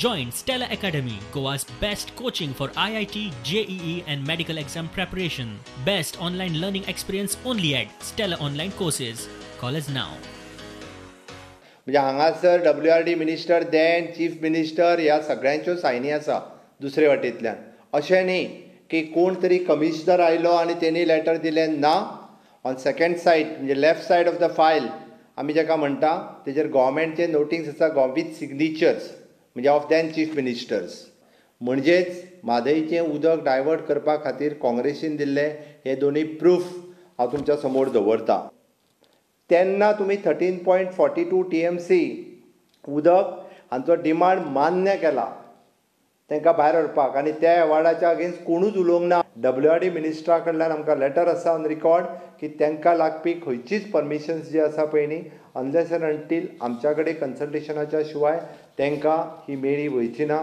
Join Stella Academy, Goa's best coaching for IIT, JEE and medical exam preparation. Best online learning experience only at Stella Online Courses. Call us now. म्हणजे हांगासर WRD minister then chief minister ह्या सगळ्यांच्यो सायनी आसा दुसरे वाटेंतल्यान. अशें न्ही की कोण तरी कमिशनर आयलो आनी तेणी लेटर दिलें ना. ऑन सेकंड सायड म्हणजे left said of the file आमी जेका म्हणटा तेजेर गव्हर्मेंटचे नोटीस आसा विथ सिग्नेचर्स म्हणजे ऑफ देन चीफ मिनिस्टर्स. म्हणजेच म्हादईचें उदक डायवर्ट करपा खातीर काँग्रेसीन दिल्ले हे दोनूय प्रूफ हांव तुमच्या समोर दवरतां. तेन्ना तुमी 13.42 TMC उदक हांचो डिमांड मान्य केला तांकां भायर हाडपाक आनी त्या एवार्डाच्या अगेन्स्ट कोणूच उलोवंक ना. WRD मिनिस्टरा कडल्यान आमकां लेटर आसा ऑन रिकॉर्ड की तांकां लागपी खंयचीच परमिशन्स जी आसा पळय न्ही अनलेस एंड अंटील आमच्या कडेन कन्सल्टेशनाच्या शिवाय तांकां ही मेळी वयची ना.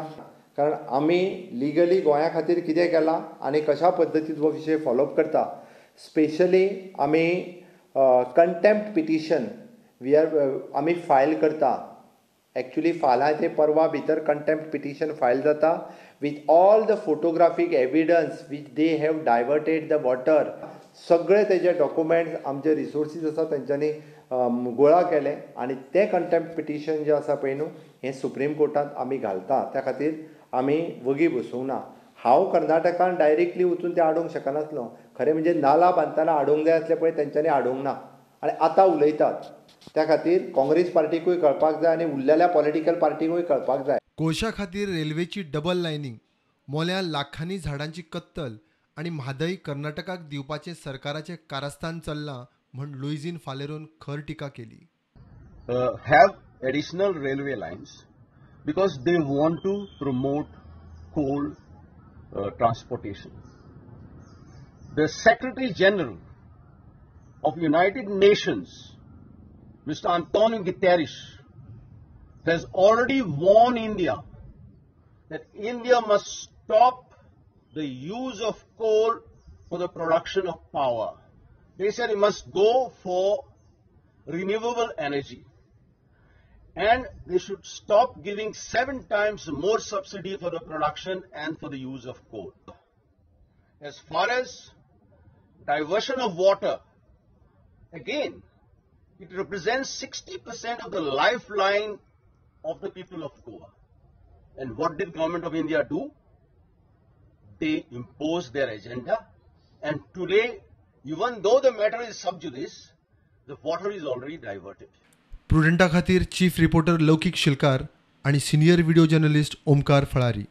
कारण आमी लिगली गोंया खातीर कितें केलां आनी कशा पद्दतीन हो विशय फॉलोअप करता. स्पेशली आमी कंटेम्प्ट पिटिशन आमी फायल करता. एक्चुअली फाल्यां ते परवा भितर कंटेम्प्ट पिटिशन फायल जाता with all the photographic evidence which they have diverted the water. सगळे तेजे डॉक्युमेंट्स आमचे रिसोर्सीस आसा तेंच्यांनी गोळा केले आनी तें कंटेम्प्ट पिटिशन जें आसा पळय न्हू हें सुप्रीम कोर्टांत आमी घालता. त्या खातीर आमी वगी बसूंक ना. हांव कर्नाटकान डायरेक्टली वचून ते हाडूंक शकनासलो. खरें म्हणजे नाला बांदतना हाडूंक जाय आसलें पळय तेंच्यांनी हाडूंक ना आनी आतां उलयतात. त्या खातीर काँग्रेस पार्टीकूय कळपाक जाय आनी उरलेल्या पॉलिटिकल पार्टीकूय कळपाक जाय. कोळशा खातीर रेल्वेची डबल लायनींग, मोल्या लाखांनी झाडांची कत्तल आनी म्हादई कर्नाटकाक दिवपाचें सरकाराचें कारस्थान चल्लां म्हण लुईझीन फालेरोन खर टिका केली. Have additional railway lines because they want to promote coal transportation. The Secretary General of United Nations, Mr. Antonio Guterres, has already warned India that India must stop the use of coal for the production of power. They said it must go for renewable energy and they should stop giving 7 times more subsidy for the production and for the use of coal. As far as diversion of water, again, it represents 60% of the lifeline of the people of Goa. And what did Government of India do? They imposed their agenda, and today, even though the matter is sub judice, the water is already diverted. प्रुडंटा खातीर chief reporter लौकिक शिलकार आणि senior video journalist Omkar Phalari.